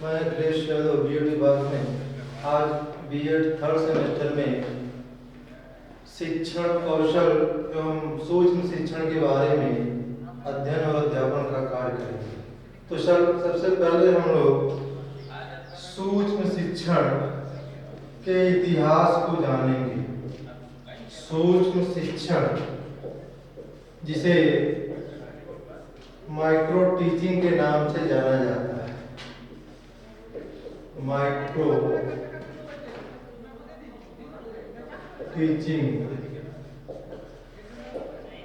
मैं गणेश यादव बीएड विभाग में आज बीएड थर्ड सेमेस्टर में शिक्षण कौशल एवं सूक्ष्म शिक्षण के बारे में अध्ययन और अध्यापन का कार्य करेंगे। तो सबसे पहले हम लोग सूक्ष्म शिक्षण के इतिहास को जानेंगे। सूक्ष्म शिक्षण, जिसे माइक्रो टीचिंग के नाम से जाना जाता है, माइक्रो टीचिंग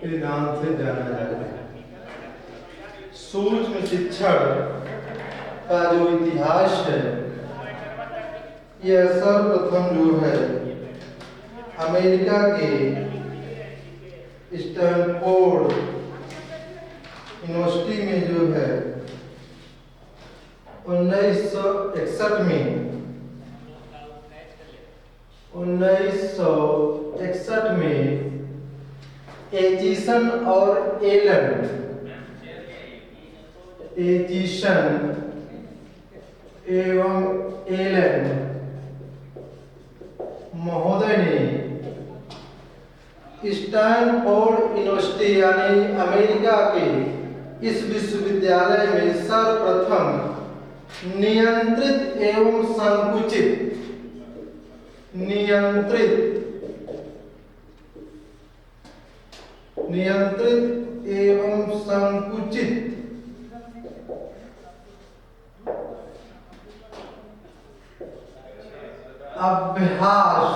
के नाम से जाना जाता है। सूक्ष्म शिक्षण का जो इतिहास है, यह सर्वप्रथम जो है अमेरिका के स्टैनफोर्ड यूनिवर्सिटी में जो है 1961 में एचिसन और एलन महोदय ने स्टैनफोर्ड यूनिवर्सिटी यानी अमेरिका के इस विश्वविद्यालय में सर्वप्रथम नियंत्रित एवं संकुचित अभ्यास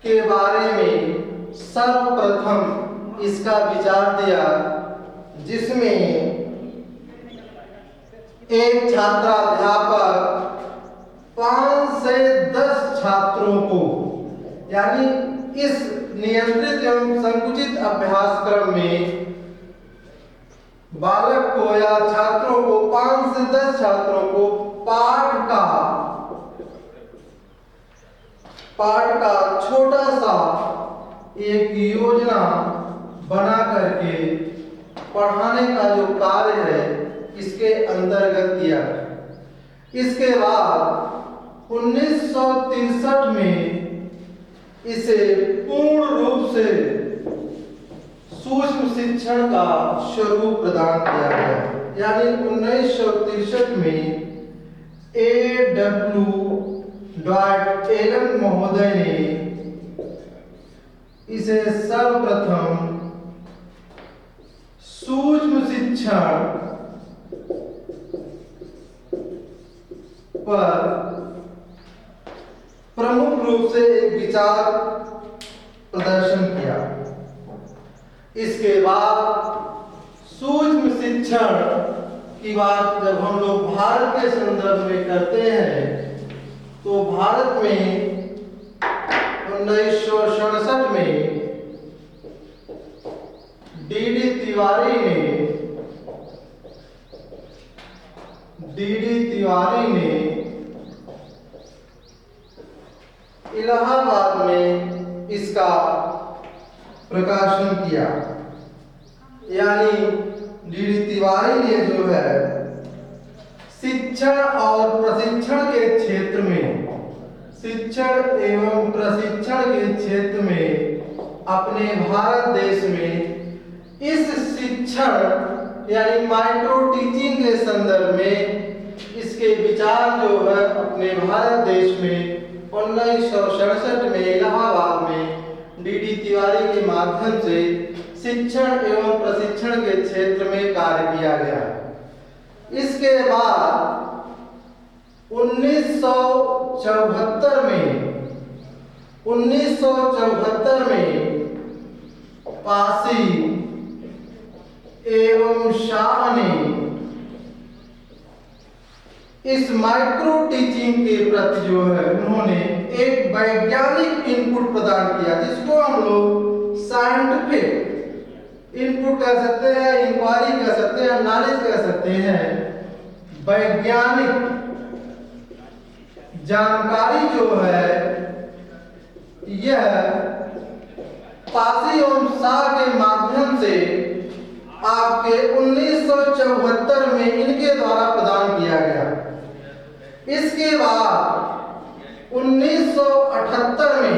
के बारे में सर्वप्रथम इसका विचार दिया, जिसमें एक छात्राध्यापक 5 से 10 छात्रों को, यानी इस नियंत्रित एवं संकुचित अभ्यासक्रम में बालक को या छात्रों को 5 से 10 छात्रों को पाठ का छोटा सा एक योजना बना करके पढ़ाने का जो कार्य है, इसके अंतर्गत किया। इसके बाद 1963 में इसे पूर्ण रूप से सूक्ष्म शिक्षण का स्वरूप प्रदान किया गया, यानी 1963 में A.W. एलन महोदय ने इसे सर्वप्रथम सूक्ष्म शिक्षण पर प्रमुख रूप से एक विचार प्रदर्शन किया। इसके बाद सूक्ष्म शिक्षण की बात जब हम लोग भारत के संदर्भ में करते हैं, तो भारत में 1967 में डी.डी. तिवारी ने इलाहाबाद में इसका प्रकाशन किया। यानी डी.डी. तिवारी ने जो है शिक्षण और प्रशिक्षण के क्षेत्र में, शिक्षण एवं प्रशिक्षण के क्षेत्र में अपने भारत देश में इस शिक्षण यानी माइक्रो टीचिंग के संदर्भ में इसके विचार जो है अपने भारत देश में 1967 में इलाहाबाद में डी.डी. तिवारी के माध्यम से शिक्षण एवं प्रशिक्षण के क्षेत्र में कार्य किया गया। इसके बाद 1974 में पासी एवं शाह ने इस माइक्रो टीचिंग के प्रति जो है उन्होंने एक वैज्ञानिक इनपुट प्रदान किया, जिसको हम लोग साइंटिफिक इनपुट कह सकते हैं, इंक्वायरी कह सकते हैं, नॉलेज कह सकते हैं। वैज्ञानिक जानकारी जो है यह पासी एवं शाह के माध्यम से आपके 1974 में इनके द्वारा प्रदान किया इसके बाद 1978 में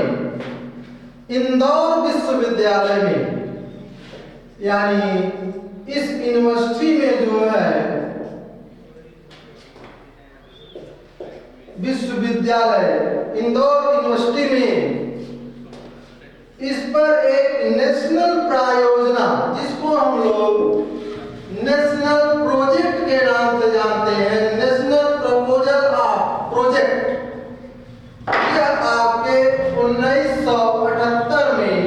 इंदौर विश्वविद्यालय में, यानी इस यूनिवर्सिटी में जो है विश्वविद्यालय इंदौर यूनिवर्सिटी में इस पर एक नेशनल प्रायोजना, जिसको हम लोग नेशनल प्रोजेक्ट के नाम से जानते हैं, नेशनल प्रपोजल ऑफ प्रोजेक्ट, यह आपके 1978 में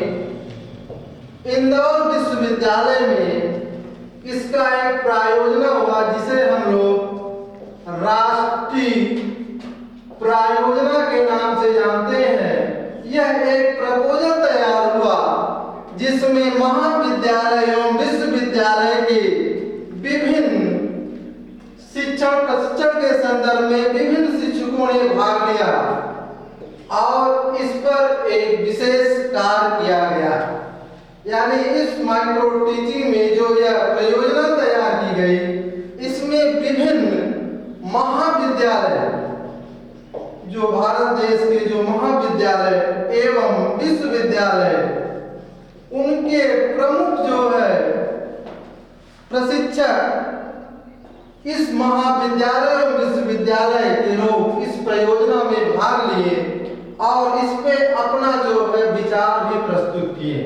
इंदौर विश्वविद्यालय में इसका एक प्रायोजना हुआ, जिसे हम लोग राष्ट्रीय प्रायोजना के नाम से जानते हैं। यह एक प्रपोजल तैयार हुआ जिसमें महाविद्यालय एवं विश्वविद्यालय के विभिन्न शिक्षण प्रशिक्षण के संदर्भ में विभिन्न शिक्षकों ने भाग लिया और इस पर एक विशेष कार्य किया गया। यानी इस माइक्रो टीचिंग में जो यह परियोजना तैयार की गई, इसमें विभिन्न महाविद्यालय, जो भारत देश के जो महाविद्यालय एवं विश्वविद्यालय, उनके प्रमुख जो है प्रशिक्षक इस महाविद्यालय और विश्वविद्यालय के लोग इस परियोजना में भाग लिए और इस पे अपना जो है विचार भी प्रस्तुत किए।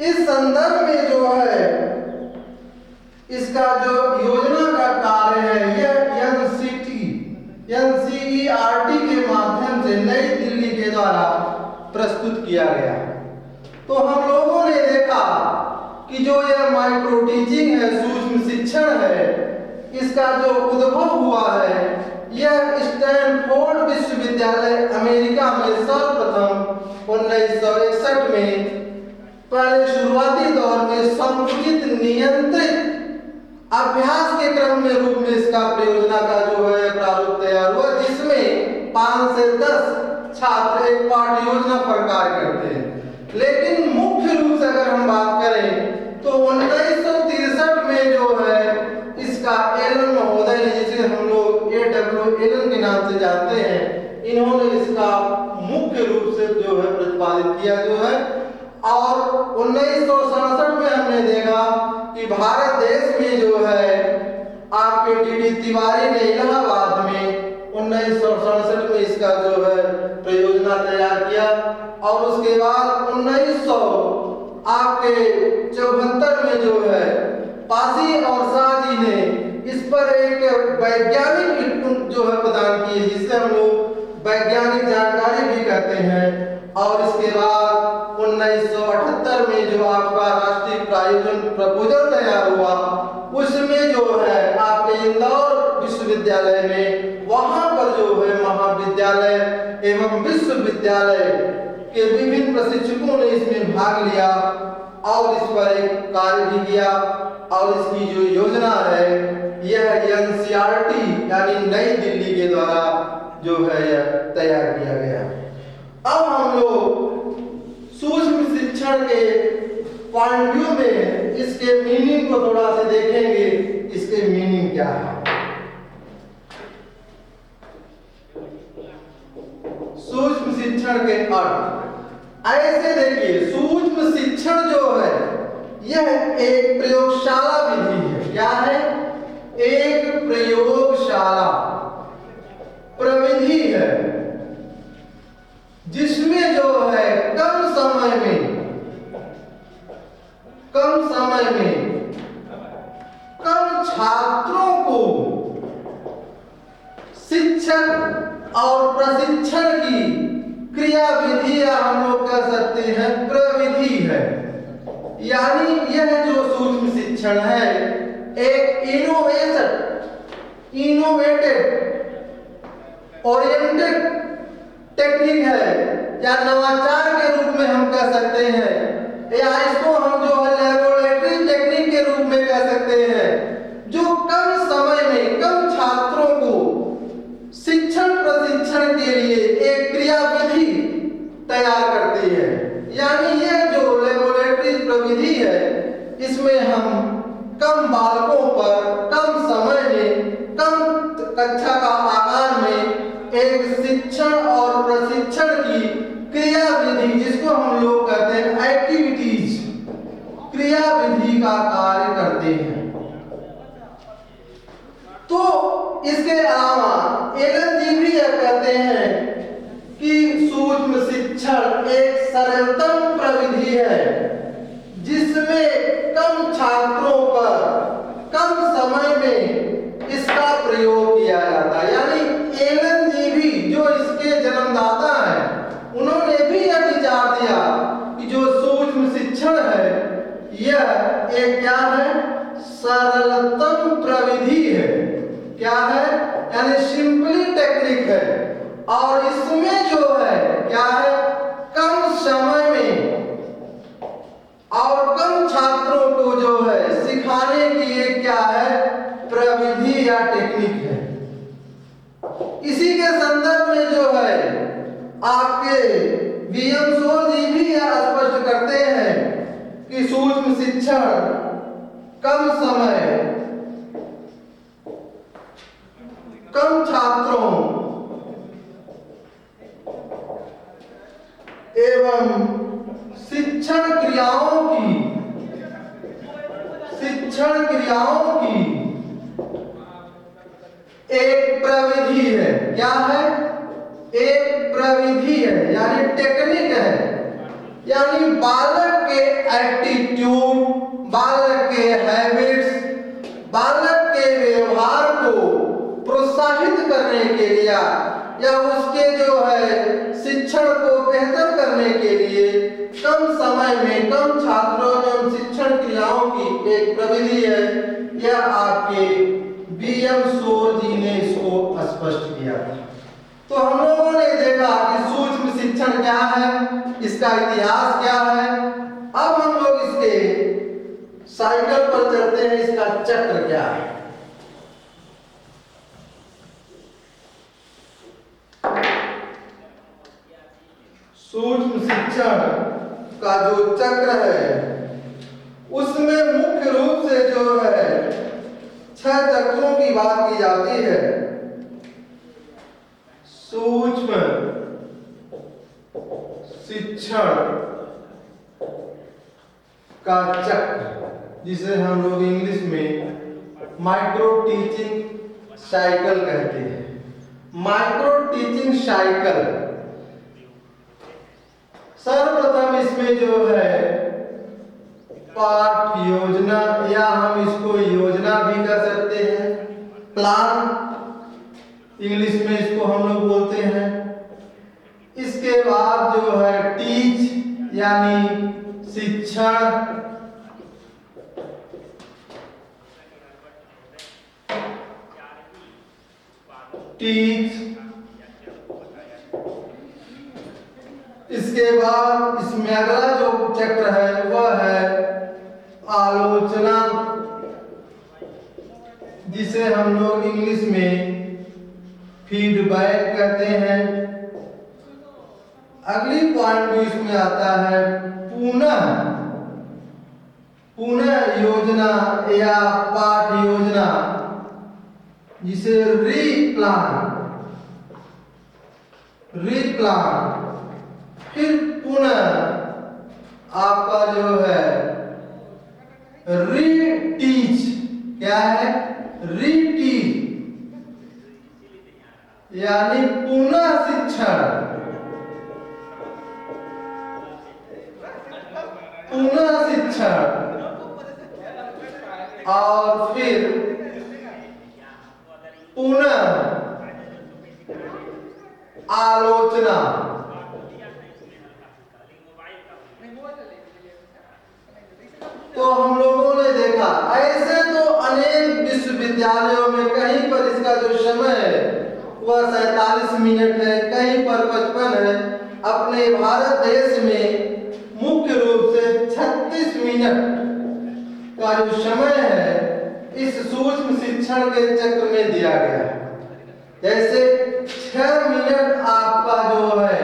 इस संदर्भ में जो है इसका जो योजना का कार्य है, यह NCERT के माध्यम से नई दिल्ली के द्वारा प्रस्तुत किया गया। तो हम लोगों ने देखा कि जो यह माइक्रो टीचिंग है, सूक्ष्म शिक्षण है, इसका जो उद्भव हुआ है, यह स्टैनफोर्ड विश्वविद्यालय अमेरिका में सर्वप्रथम 1961 में पहले शुरुआती दौर में संकुचित नियंत्रित अभ्यास के क्रम में रूप में इसका परियोजना का जो है प्रारूप तैयार हुआ, जिसमें 5 से 10 छात्र एक पाठ्य योजना पर कार्य करते हैं। लेकिन मुख्य रूप से अगर हम बात करें तो 1963 में जो है इसका एलन महोदय ने, जिसे हम लोग A.W. एलन के नाम से जानते हैं, इन्होंने इसका मुख्य रूप से जो है प्रतिपादित किया जो है। और 1967 में हमने देखा कि भारत देश में जो है आपके D.D. तिवारी ने इलाहाबाद में 1967 में इसका जो है परियोजना तैयार किया और उसके बाद 1974 में जो है पासी और शाह जी ने इस पर एक वैज्ञानिक इनपुट जो है प्रदान की, जिससे हम लोग वैज्ञानिक जानकारी भी कहते हैं। और इसके बाद 1978 में जो आपका राष्ट्रीय प्रायोजन प्रपोजल तैयार हुआ, उसमें जो है आपके इंदौर विश्वविद्यालय में वहां पर जो है महाविद्यालय एवं विश्वविद्यालय के विभिन्न प्रशिक्षकों ने इसमें भाग लिया और इस पर एक कार्य भी किया। और इसकी जो योजना है यह NCERT यानी नई दिल्ली के द्वारा जो है यह तैयार किया गया। अब हम लोग सूक्ष्म शिक्षण के पॉइंट व्यू में इसके मीनिंग को थोड़ा सा देखेंगे, इसके मीनिंग क्या है। सूक्ष्म शिक्षण के अर्थ ऐसे देखिए, सूक्ष्म शिक्षण जो है यह एक प्रयोगशाला विधि है। क्या है? एक प्रयोगशाला प्रविधि है जिसमें जो है कम समय में कम छात्रों को शिक्षक और प्रशिक्षण की क्रियाविधि या हम लोग कह सकते हैं प्रविधि है। यानी यह जो सूक्ष्म शिक्षण है एक इनोवेटेड ओरिएंटेड टेक्निक है या नवाचार के रूप में हम कह सकते हैं, या इसको हम जो है लैबोरेटरी टेक्निक के रूप में कह सकते हैं, जो कम समय में कम छात्रों को शिक्षण प्रशिक्षण के लिए एक क्रियाविधि तैयार करती है। यानी यह जो लैबोरेटरी प्रविधि है, इसमें हम कम बालकों पर कम समय में कम कक्षा का आकार में एक शिक्षण और प्रशिक्षण की क्रियाविधि, जिसको हम लोग कहते हैं एक्टिविटीज, क्रियाविधि का कार्य करते हैं। तो इसके अलावा एलन जी भी यह कहते हैं कि सूक्ष्म शिक्षण एक सरलतम प्रविधि है जिसमें कम छात्रों पर कम समय में इसका प्रयोग किया जाता है। यानी एलन जी भी, जो इसके जन्मदाता हैं, उन्होंने भी यह विचार दिया कि जो सूक्ष्म शिक्षण है यह एक क्या है, सरलतम प्रविधि है। क्या है, यानी सिंपली टेक्निक है, और इसमें जो है क्या है, कम समय में और कम छात्रों को जो है सिखाने की एक क्या है, प्रविधि या टेक्निक है। इसी के संदर्भ में जो है आपके वीएम सोल जी भी यह स्पष्ट करते हैं कि सूक्ष्म शिक्षण कम समय, कम छात्रों एवं शिक्षण क्रियाओं की एक प्रविधि है। क्या है, एक प्रविधि है, यानी टेक्निक है। यानी बालक के एटीट्यूड, बालक के हैबिट्स, बालक के व्यवहार को प्रोत्साहित करने के लिए या उसके जो है शिक्षण को बेहतर करने के लिए कम समय में कम छात्रों एवं शिक्षण क्रियाओं की एक प्रविधि है। यह आपके वीएम सोल जी ने इसको स्पष्ट किया। तो हम लोगों ने देखा कि सूक्ष्म शिक्षण क्या है, इसका इतिहास क्या है। अब हम लोग इसके साइकिल पर चलते हैं, इसका चक्र क्या है। सूक्ष्म शिक्षण का जो चक्र है उसमें मुख्य रूप से जो है 6 चक्रों की बात की जाती है। सूक्ष्म शिक्षण का चक्र, जिसे हम लोग इंग्लिश में माइक्रो टीचिंग साइकिल कहते हैं। माइक्रो टीचिंग साइकिल, सर्वप्रथम इसमें जो है पाठ योजना, या हम इसको योजना भी कह सकते हैं, प्लान इंग्लिश में इसको हम लोग बोलते हैं। इसके बाद जो है टीच, यानी शिक्षण, टीच। इसके बाद इसमें अगला जो चक्र है वह है आलोचना, जिसे हम लोग इंग्लिश में फीडबैक कहते हैं। अगली पॉइंट भी इसमें आता है पुनः योजना या पाठ योजना, जिसे रीप्लान। फिर पुनः आपका जो है रीटीच। क्या है, रीटीच, यानी पुनः शिक्षण। और फिर पुनः आलोचना। तो हम लोगों ने देखा, ऐसे तो अनेक विश्वविद्यालयों में कहीं पर इसका जो समय है वह 47 मिनट है, कहीं पर 55 है। अपने भारत देश में मुख्य रूप से 36 मिनट का जो समय है इस सूक्ष्म शिक्षण के चक्र में दिया गया है। जैसे 6 मिनट आपका जो है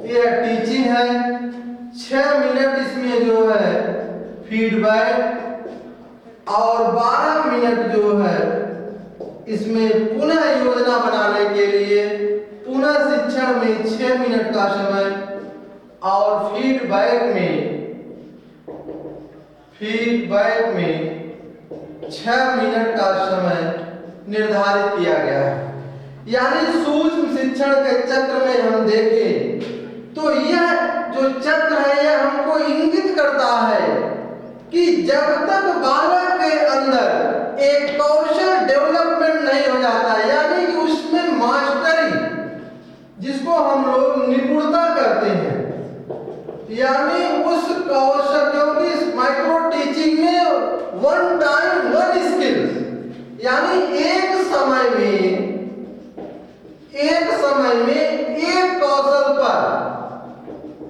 यह टीचिंग है, 6 मिनट इसमें जो है फीडबैक, और 12 मिनट जो है इसमें पुनः योजना बनाने के लिए पुनः शिक्षण में 6 मिनट का समय और फीडबैक में 6 मिनट का समय निर्धारित किया गया है। यानी सूक्ष्म शिक्षण के चक्र में हम देखें तो यह जो चक्र है यह हमको इंगित करता है कि जब तक बालक के अंदर एक कौशल डेवलपमेंट नहीं हो जाता, यानी कि उसमें मास्टरी, जिसको हम लोग निपुणता करते हैं, यानी उस कौशल, क्योंकि माइक्रो टीचिंग में वन टाइम वन स्किल्स, यानी एक समय में एक कौशल पर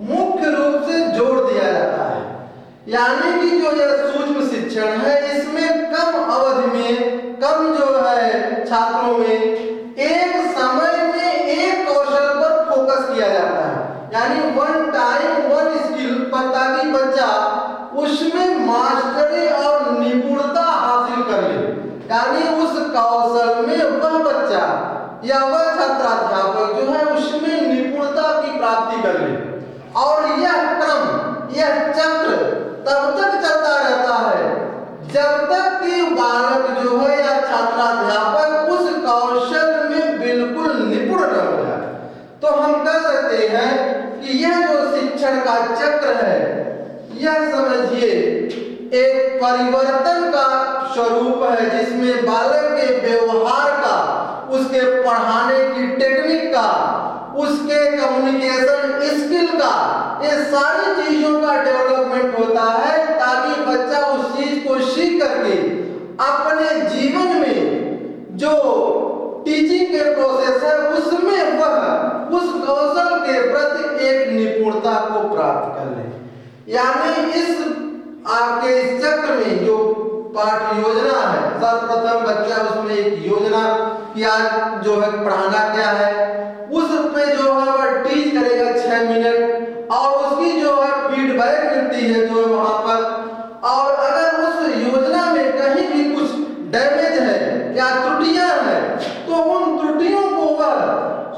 मुख्य रूप से जोर दिया जाता है। यानी कि जो यह सूक्ष्म शिक्षण है इसमें कम अवधि में, कम जो है छात्रों में एक समय में एक कौशल पर फोकस किया जाता है, यानी वन टाइम वन स्किल पर, ताकि बच्चा उसमें मास्टरी और निपुणता हासिल कर ले। यानी उस कौशल में वह बच्चा या वह छात्राध्यापक जो है उसमें निपुणता की प्राप्ति कर ले। और यह क्रम, यह चक्र तब तक चलता रहता है जब तक कि बालक जो है या छात्राध्यापक उस कौशल में बिल्कुल निपुण न हो जाए। तो हम कह सकते हैं कि यह जो शिक्षण का चक्र है, यह समझिए एक परिवर्तन का स्वरूप है, जिसमें बालक के व्यवहार का, उसके पढ़ाने की टेक्निक का, उसके कम्युनिकेशन स्किल का, ये सारी चीजों का डेवलपमेंट होता है, ताकि बच्चा उस चीज को सीख करके अपने जीवन में जो टीचिंग के प्रोसेस है उसमें वह उस कौशल के प्रति एक निपुणता को प्राप्त कर ले। यानी इस आपके इस चक्र में जो पाठ योजना है, सर्वप्रथम बच्चा उसमें एक योजना की आज जो है पढ़ाना क्या है, उस पे जो है वह टीच करेगा 6 मिनट, और उसकी जो है फीडबैक मिलती है जो वहां पर। और अगर उस योजना में कहीं भी कुछ डैमेज है या त्रुटियां हैं तो उन त्रुटियों को वह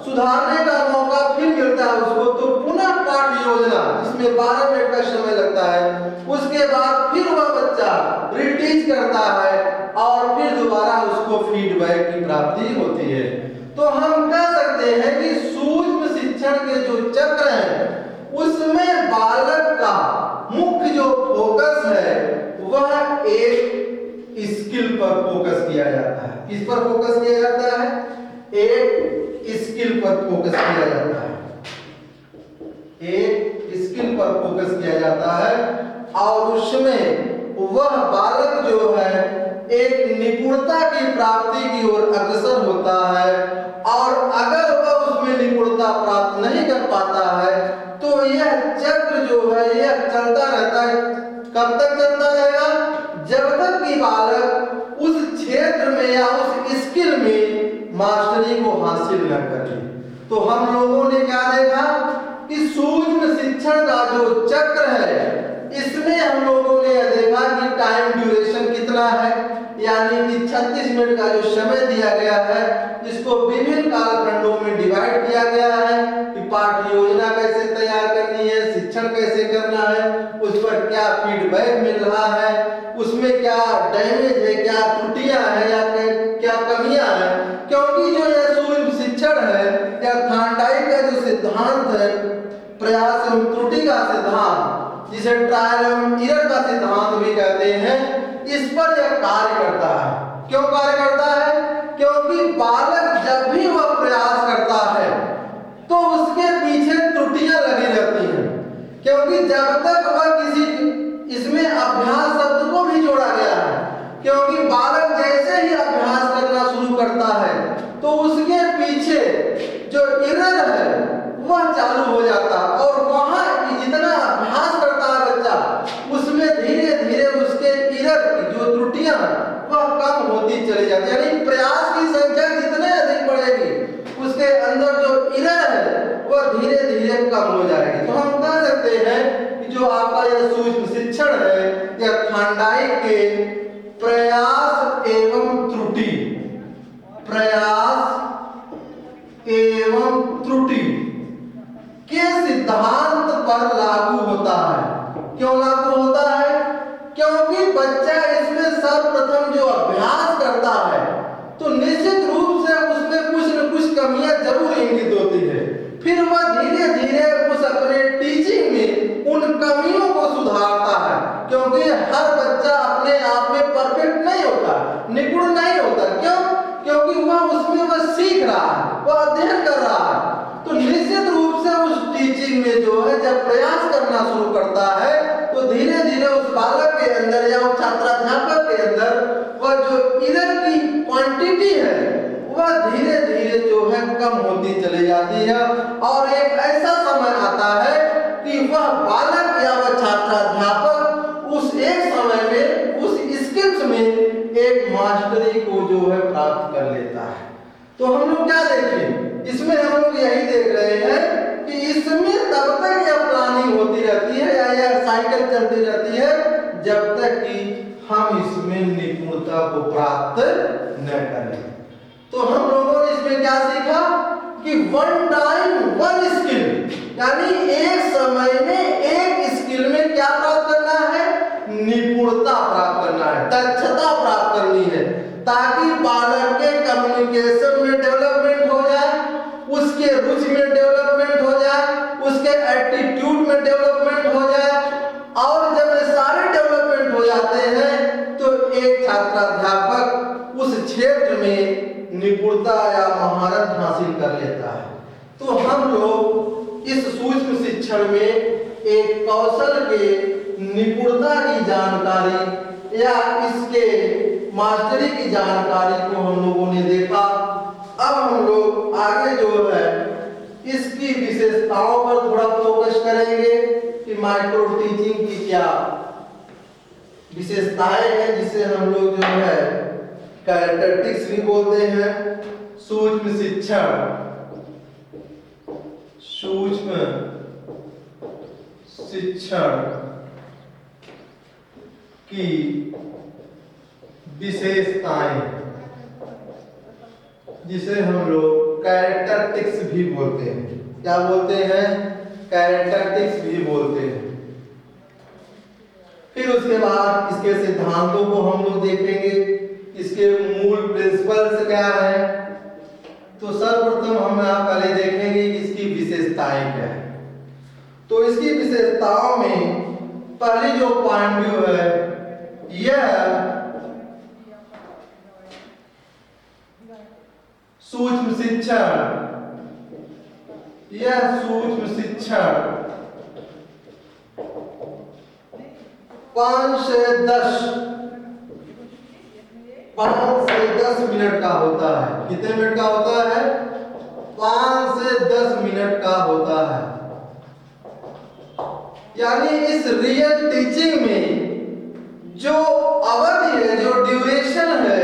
सुधारने का मौका फिर मिलता है उसको। तो पुनः पाठ योजना, जिसमें 12 मिनट का समय लगता है, उसके बाद फिर वह बच्चा रिटीच करता है और फिर दोबारा उसको फीडबैक की प्राप्ति होती है। तो हम कह सकते हैं कि सूक्ष्म शिक्षण के जो चक्र है उसमें बालक का मुख्य जो फोकस है वह एक स्किल पर फोकस किया जाता है। किस पर फोकस किया जाता है? एक स्किल पर फोकस किया जाता है, एक स्किल पर फोकस किया जाता है, और उसमें वह बालक जो है एक निपुणता की प्राप्ति की ओर अग्रसर होता है। और अगर वह उसमें निपुणता प्राप्त नहीं कर पाता है तो यह चक्र जो है यह चलता रहता है। कब तक चलता रहेगा? जब तक कि बालक उस क्षेत्र में या उस स्किल में मास्टरी को हासिल न करे। तो हम लोगों ने क्या देखा कि सूक्ष्म शिक्षण का जो चक्र है इसमें हम लोगों ने यह देखा कि टाइम ड्यूरेशन कितना है, यानी कि 36 मिनट का जो समय दिया गया है, जिसको विभिन्न कालखंडों में डिवाइड किया गया है कि पाठ योजना कैसे तैयार करनी है, शिक्षण कैसे करना है, उस पर क्या फीडबैक मिल रहा है, उसमें क्या डैमेज है, क्या त्रुटियां हैं या क्या कमियां हैं। क्योंकि जो यह सूक्ष्म शिक्षण है या थार्नडाइक का जो सिद्धांत है, प्रयास एवं त्रुटि का सिद्धांत, जिसे ट्रायल एवं एरर का सिद्धांत भी कहते हैं, इस पर यह कार्य करता है। क्यों कार्य करता है? क्योंकि बालक जब भी वह प्रयास करता है तो उसके पीछे त्रुटियां लगी रहती हैं, क्योंकि जब तक वह किसी, इसमें अभ्यास शब्द को भी जोड़ा गया है, क्योंकि बालक जैसे ही अभ्यास करना शुरू करता है तो उसके पीछे जो एरर है वह चालू हो जाता है, और वहां जितना अभ्यास करता है बच्चा उसमें धीरे धीरे उसके एरर की जो त्रुटियां वह कम होती चली जाती है। यानी प्रयास की संख्या जितने अधिक बढ़ेगी उसके अंदर जो एरर है वह धीरे धीरे कम हो जाएगी। तो हम कह सकते हैं कि जो आपका यह सूक्ष्म शिक्षण है या थार्नडाइक के प्रयास एवं त्रुटि प्रयास एवं त्रुटि के सिद्धांत पर लागू होता है। क्यों लागू होता है? क्योंकि बच्चा इसमें सर्वप्रथम जो अभ्यास करता है तो निश्चित रूप से उसमें कुछ न कुछ कमियां जरूर इंगित होती है। फिर वह धीरे धीरे उस अपने टीचिंग में उन कमियों को सुधारता है, क्योंकि हर बच्चा अपने आप में परफेक्ट नहीं होता, निपुण नहीं होता। क्यों? क्योंकि वह सीख रहा है, वह अध्ययन कर रहा है। तो निश्चित रूप से उस टीचिंग में जो है जब प्रयास करना शुरू करता है तो धीरे धीरे उस बालक के अंदर या उस छात्राध्यापक के अंदर वह जो इधर की क्वांटिटी है वह धीरे धीरे जो है कम होती चली जाती है, और एक ऐसा समय आता है कि वह बालक या वह छात्राध्यापक उस एक समय में उस स्किल्स में एक मास्टरी को जो है प्राप्त कर लेता है। तो हम लोग क्या देखें इसमें? हम लोग यही देख रहे हैं कि इसमें तब तक यह प्लानिंग होती रहती है या यह साइकिल चलती रहती है जब तक कि हम इसमें निपुणता को प्राप्त न करें। तो हम लोगों ने इसमें क्या सीखा कि वन टाइम वन स्किल, यानी एक समय में एक स्किल में क्या प्राप्त करना है? निपुणता प्राप्त करना है, दक्षता प्राप्त करनी है, ताकि बालक के कम्युनिकेशन में डेवलपमेंट हो जाए, उसके रुचि में डेवलपमेंट हो जाए, उसके एटीट्यूड में डेवलपमेंट हो जाए। और जब ये सारे डेवलपमेंट हो जाते हैं तो एक छात्राध्यापक उस क्षेत्र में निपुणता या महारत हासिल कर लेता है। तो हम लोग इस सूक्ष्म शिक्षण में एक कौशल के निपुणता की जानकारी या इसके मास्टरी की जानकारी को हम लोगों ने देखा। अब हम लोग आगे जो है इसकी विशेषताओं पर थोड़ा फोकस करेंगे कि माइक्रो टीचिंग की क्या विशेषताएं हैं, जिसे हम लोग जो है कैरेक्टरिस्टिक्स भी बोलते हैं। सूक्ष्म शिक्षण, सूक्ष्म शिक्षण की विशेषताएं, जिसे हम लोग कैरेक्टरिस्टिक्स भी बोलते हैं। क्या बोलते हैं? कैरेक्टरिस्टिक्स भी बोलते हैं। फिर उसके बाद इसके सिद्धांतों को हम लोग देखेंगे, इसके मूल प्रिंसिपल्स क्या है। तो सर्वप्रथम हम यहाँ पहले देखेंगे कि इसकी विशेषताएं क्या है। तो इसकी विशेषताओं में पहली जो पॉइंट व्यू है यह सूक्ष्म शिक्षण, यह सूक्ष्म शिक्षण 5 से 10 मिनट का होता है। कितने मिनट का होता है? 5 से 10 मिनट का होता है। यानी इस रियल टीचिंग में जो अवधि है, जो ड्यूरेशन है,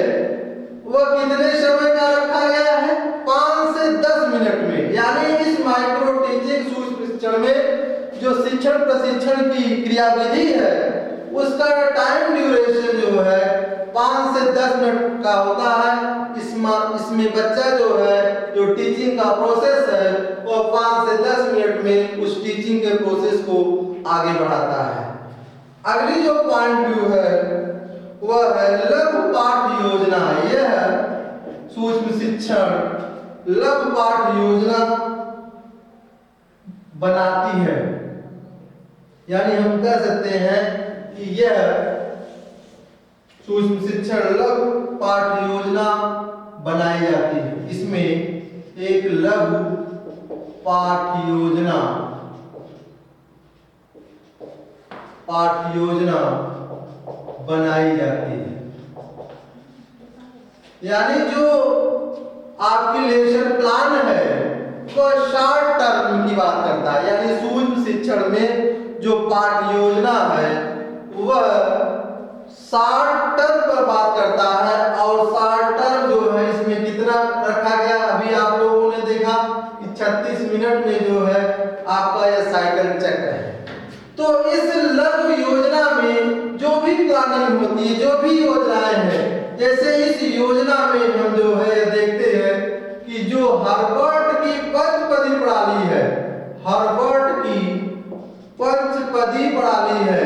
वह कितने समय का रखा गया है? 5 से 10 मिनट में। यानी इस माइक्रो टीचिंग सूक्ष्म शिक्षण में जो शिक्षण प्रशिक्षण की क्रियाविधि है उसका टाइम ड्यूरेशन जो है 5 से 10 मिनट का होता है। इसमें बच्चा जो है जो टीचिंग का प्रोसेस है वो 5 से 10 मिनट में उस टीचिंग के प्रोसेस को आगे बढ़ाता है। अगली जो पॉइंट व्यू है वह है लघु पाठ योजना। यह सूक्ष्म शिक्षण लघु पाठ योजना बनाती है। यानी हम कह सकते हैं कि यह सूक्ष्म शिक्षण लघु पाठ योजना बनाई जाती है। इसमें एक लघु पाठ योजना बनाई जाती है। यानी जो आपकी लेसन प्लान है वो शॉर्ट टर्म की बात करता है। यानी सूक्ष्म शिक्षण में जो पाठ योजना है वह शॉर्ट टर्म पर बात करता है। और शॉर्ट टर्म जो है इसमें कितना रखा गया, अभी आप लोगों ने देखा कि 36 मिनट में जो है आपका यह साइकिल चक्र है। तो इस लघु योजना में जो भी प्लानिंग होती है, जो भी योजनाएं हैं, जैसे इस योजना में हम जो है देखते हर्बर्ट की पंचपदी प्रणाली है, हर्बर्ट की पंचपदी प्रणाली है,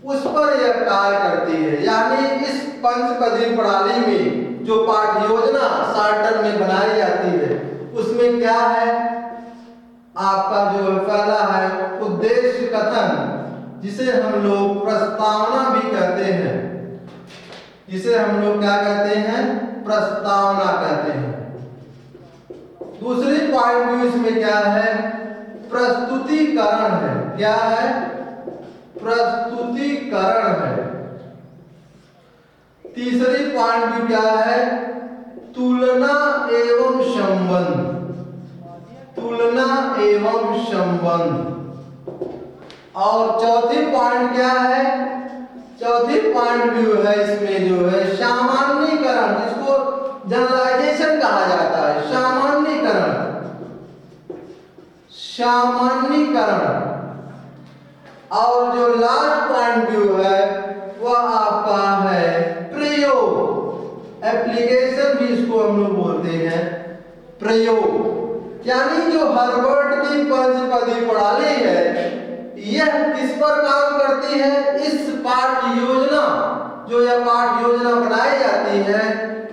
उस पर यह कार्य करती है। यानी इस पंचपदी प्रणाली में जो पाठ्य योजना शॉर्ट टर्म में बनाई जाती है उसमें क्या है, आपका जो पहला है उद्देश्य कथन, जिसे हम लोग प्रस्तावना भी कहते हैं, जिसे हम लोग क्या कहते हैं, प्रस्तावना कहते हैं। दूसरी पॉइंट व्यू इसमें क्या है, प्रस्तुतिकरण है। क्या है, प्रस्तुतिकरण है। तीसरी पॉइंट व्यू क्या है, तुलना एवं संबंध, तुलना एवं संबंध। और चौथी पॉइंट क्या है, चौथी पॉइंट व्यू है इसमें जो है सामान्यीकरण, जिसको जनरलाइजेशन कहा जाता है, सामान्यीकरण, सामान्यीकरण। और जो लास्ट पॉइंट व्यू है वह आपका है प्रयोग, एप्लीकेशन भी इसको हम लोग बोलते हैं, प्रयोग। यानी जो हर्बर्ट की पंचपदी प्रणाली है यह किस पर काम करती है, इस पाठ्य योजना, जो यह पाठ्य योजना बनाई जाती है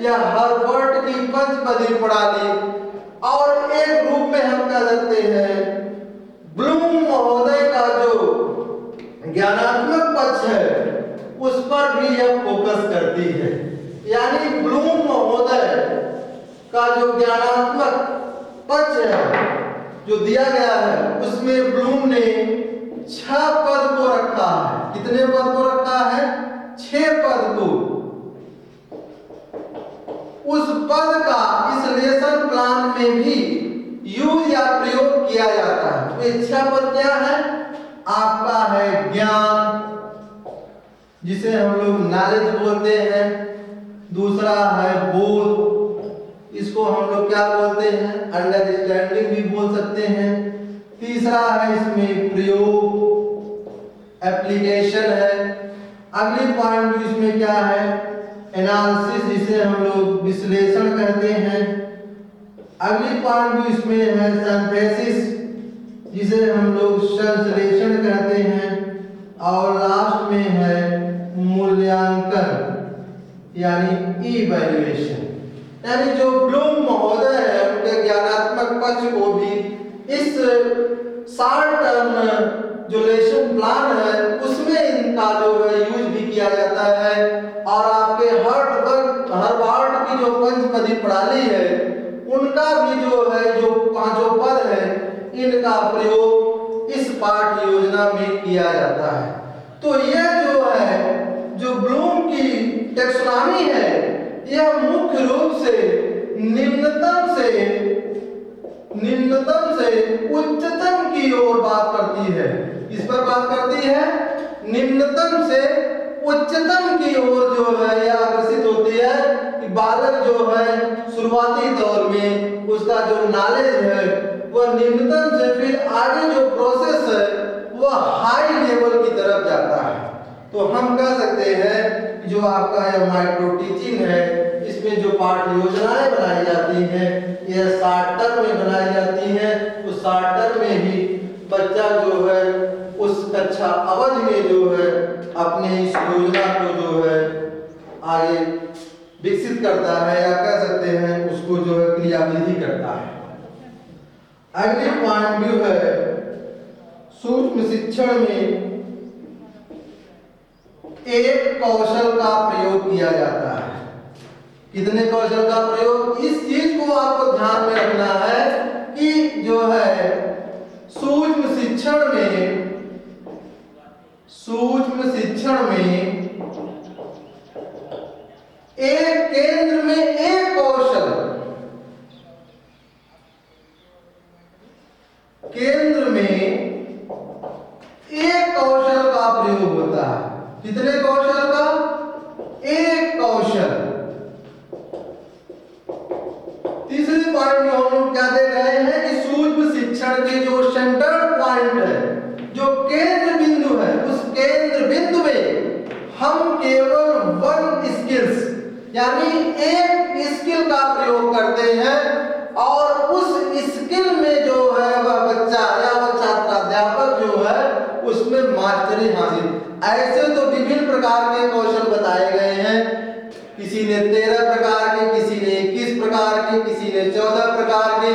यह हर्बर्ट की पंचपदी प्रणाली, और एक रूप में हम कह सकते हैं ब्लूम महोदय का जो ज्ञानात्मक पक्ष है उस पर भी यह फोकस करती है। यानी ब्लूम महोदय का जो ज्ञानात्मक पक्ष है जो दिया गया है उसमें ब्लूम ने 6 पद को रखा है। कितने पद को रखा है, 6 पद को। उस पद का इस लेसन प्लान में भी यूज या प्रयोग किया जाता है। ये 6 पद क्या है, आपका है ज्ञान, जिसे हम लोग नॉलेज बोलते हैं। दूसरा है बोध, इसको हम लोग क्या बोलते हैं, अंडरस्टैंडिंग भी बोल सकते हैं। तीसरा है इसमें प्रयोग, एप्लीकेशन है। अगली पॉइंट इसमें क्या है, एनालिसिस, जिसे हम लोग विश्लेषण कहते हैं। अगली पॉइंट इसमें है सिंथेसिस, जिसे हम लोग संश्लेषण कहते हैं। और लास्ट में है मूल्यांकन, यानी इवैल्यूएशन। यानी जो ब्लूम महोदय है उनके ज्ञानात्मक पक्ष को भी इस शॉर्ट टर्म जो लेसन प्लान है उसमें इनका जो है यूज भी किया जाता है। और आपके हर्बर्ट की जो पंचपदी प्रणाली है उनका भी जो है, जो 5 पद है, इनका प्रयोग इस पाठ्य योजना में किया जाता है। तो यह जो है, जो ब्लूम की टेक्सोनॉमी है, यह मुख्य रूप से निम्नतम से उच्चतम की ओर बात करती है। इस पर बात करती है, निम्नतम से उच्चतम की ओर जो है यह आकर्षित होती है कि बालक जो है शुरुआती दौर में उसका जो नॉलेज है वह निम्नतम से फिर आगे जो प्रोसेस है वह हाई लेवल की तरफ जाता है। तो हम कह सकते हैं जो आपका यह माइक्रो टीचिंग है, इसमें जो पाठ्य योजनाएं बनाई जाती हैं यह शॉर्ट टर्म में बनाई जाती हैं। उस शॉर्ट टर्म में ही बच्चा जो है उस कक्षा अवधि में जो है अपने इस योजना को जो है आगे विकसित करता है, या कह सकते हैं उसको जो है क्रियाविधि करता है। अगली पॉइंट व्यू है सूक्ष्म शिक्षण में एक कौशल का प्रयोग किया जाता है। कितने कौशल का प्रयोग, इस चीज को आपको ध्यान में रखना है कि जो है सूक्ष्म शिक्षण में एक केंद्र में एक कौशल, केंद्र में एक कौशल का प्रयोग होता है। कितने कौशल का, एक कौशल। तीसरी पॉइंट में हम लोग क्या देख रहे हैं कि सूक्ष्म शिक्षण के जो सेंटर पॉइंट है, जो केंद्र बिंदु है, उस केंद्र बिंदु में हम केवल 1 स्किल्स यानी एक स्किल का प्रयोग करते हैं प्रकार के, किसी ने 14 प्रकार के,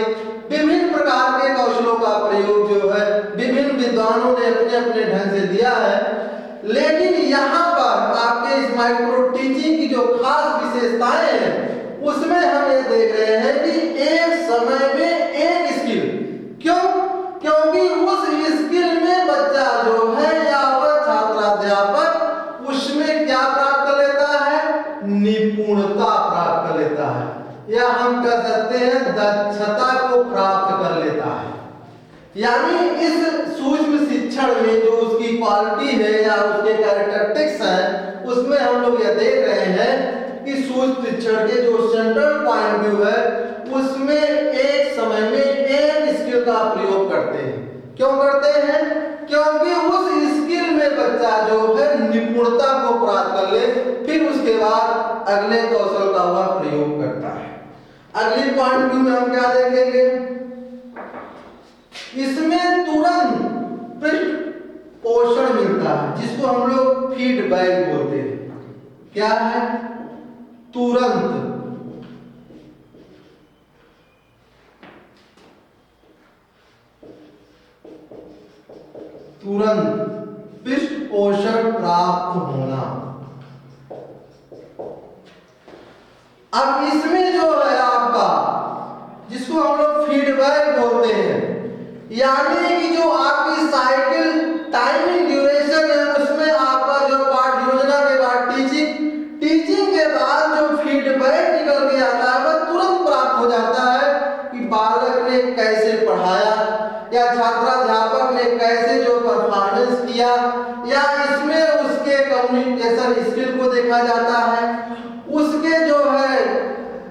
विभिन्न प्रकार के कौशलों का प्रयोग जो है विभिन्न विद्वानों ने अपने अपने ढंग से दिया है। लेकिन यहाँ पर आपके इस माइक्रो टीचिंग की जो खास विशेषताएं हैं उसमें हम ये देख रहे हैं कि एक समय में एक स्किल, क्यों? क्योंकि उस स्किल में बच्चा जो है या वह छात्राध्यापक उसमें क्या प्राप्त कर लेता है? निपुणता प्राप्त कर लेता है, या हम कह सकते हैं दक्षता को प्राप्त कर लेता है। यानी इस सूक्ष्म शिक्षण में जो उसकी क्वालिटी है या उसके कैरेक्टरिस्टिक्स हैं उसमें हम लोग यह देख रहे हैं कि सूक्ष्म शिक्षण के जो सेंट्रल पॉइंट व्यू है उसमें एक समय में एक स्किल का प्रयोग करते हैं। क्यों करते हैं? क्योंकि उस स्किल में बच्चा जो है निपुणता को प्राप्त कर ले, फिर उसके बाद अगले कौशल का वह प्रयोग करता है। अगली पॉइंट व्यू में हम क्या देखेंगे? इसमें तुरंत पृष्ठ पोषण मिलता है, जिसको हम लोग फीडबैक बोलते हैं। क्या है? तुरंत पृष्ठ पोषण प्राप्त होना। अब इसमें जो है आपका, जिसको हम लोग फीडबैक बोलते हैं, यानी कि जो आपकी साइकिल टाइमिंग ड्यूरेशन है उसमें आपका जो पाठ योजना के बाद टीचिंग के बाद जो फीडबैक निकल के आता है वह तुरंत प्राप्त हो जाता है कि बालक ने कैसे पढ़ाया या छात्राध्यापक ने कैसे जो परफॉर्मेंस किया, या इसमें उसके कम्युनिकेशन स्किल को देखा जाता है, उसके जो है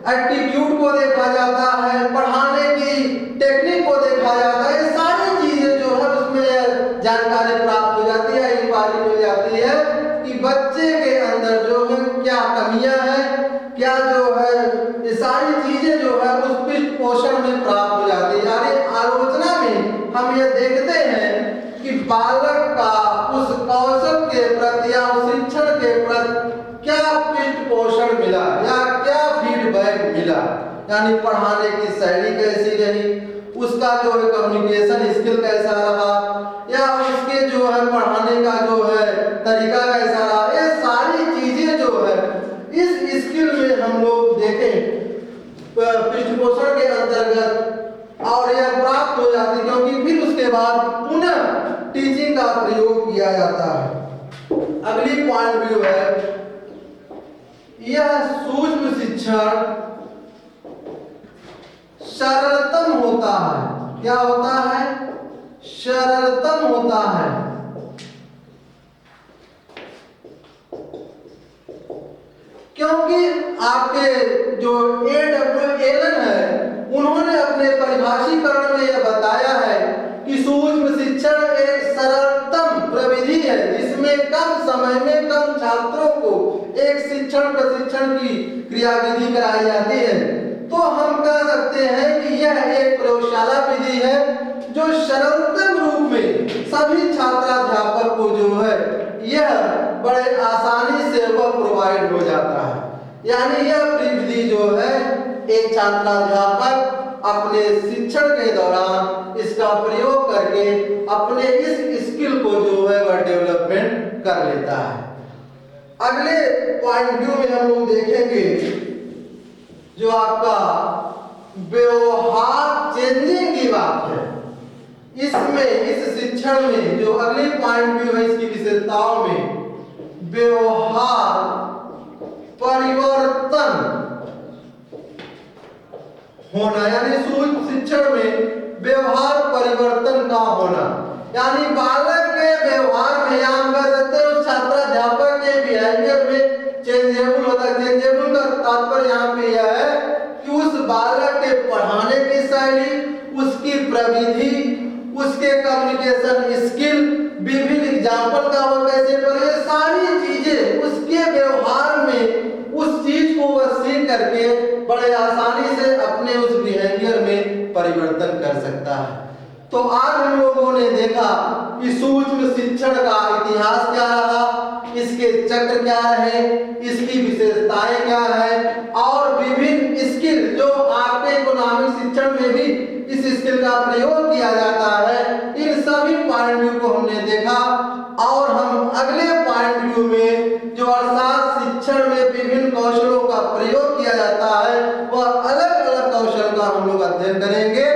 एटीट्यूड को देखा जाता है, पढ़ाने की टेक्निक को देखा जाता है। सारी चीजें जो है उसमें जानकारी प्राप्त हो जाती है, इंक्वायरी मिल जाती है कि बच्चे के अंदर जो है क्या कमियां हैं, क्या जो है ये सारी चीजें जो है उस पृष्ठ पोषण में प्राप्त हो जाती है। यानी आलोचना में हम ये देखते हैं कि बालक का उस कौशल के प्रति या शिक्षण के प्रति क्या पृष्ठ पोषण मिला या क्या फीडबैक मिला, यानी पढ़ाने की शैली कैसी रही, उसका जो है कम्युनिकेशन स्किल कैसा रहा, या उसके जो है पढ़ाने का जो है तरीका कैसा रहा। ये सारी चीजें जो है इस स्किल में हम लोग देखें पृष्ठ पोषण के अंतर्गत और यह प्राप्त हो जाती, क्योंकि फिर उसके बाद पुनः टीचिंग का प्रयोग किया जाता है। अगली पॉइंट व्यू है, यह सूक्ष्म शिक्षण सरलतम होता है। क्या होता है? सरलतम होता है। क्योंकि आपके जो A.W. एलन है उन्होंने अपने परिभाषीकरण में यह बताया है कि सूक्ष्म शिक्षण एक सरलतम प्रविधि है जिसमें कम समय में कम छात्रों को एक शिक्षण प्रशिक्षण की क्रियाविधि कराई जाती है। तो हम कह सकते हैं कि यह एक प्रयोगशाला विधि है जो सरलतम रूप में सभी छात्राध्यापक को जो है यह बड़े आसानी से वह प्रोवाइड हो जाता है। यानी यह विधि जो है एक छात्राध्यापक अपने शिक्षण के दौरान इसका प्रयोग करके अपने इस स्किल को जो है वह डेवलपमेंट कर लेता है। अगले पॉइंट व्यू में हम लोग देखेंगे जो आपका व्यवहार चेंजिंग की बात है। इसमें इस शिक्षण में जो अगली पॉइंट व्यू है इसकी विशेषताओं में व्यवहार परिवर्तन होना, यानी सूक्ष्म शिक्षण में व्यवहार परिवर्तन का होना, यानी बालक के व्यवहार में हम कह सकते हैं उस छात्राध्यापक के बिहेवियर में चेंजेबल होता है। चेंजेबल का तात्पर्य यहाँ पे यह है कि उस बालक के पढ़ाने की शैली, उसकी प्रविधि, उसके कम्युनिकेशन स्किल, विभिन्न एग्जाम्पल का वो कैसे पढ़े, सारी चीजें उसके व्यवहार में उस चीज को वह सीख करके बड़े आसानी से अपने उस बिहेवियर में परिवर्तन कर सकता है। तो आज हम लोगों ने देखा कि सूक्ष्म शिक्षण का इतिहास क्या रहा, इसके चक्र क्या है, इसकी विशेषताएं क्या है, और विभिन्न स्किल जो आपके इकोनॉमिक शिक्षण में भी इस स्किल का प्रयोग किया जाता है, इन सभी पॉइंट व्यू को हमने देखा। और हम अगले पॉइंट व्यू में जो अर्थशास्त्र शिक्षण में विभिन्न कौशलों का प्रयोग किया जाता है, वह अलग अलग कौशल का हम लोग अध्ययन करेंगे।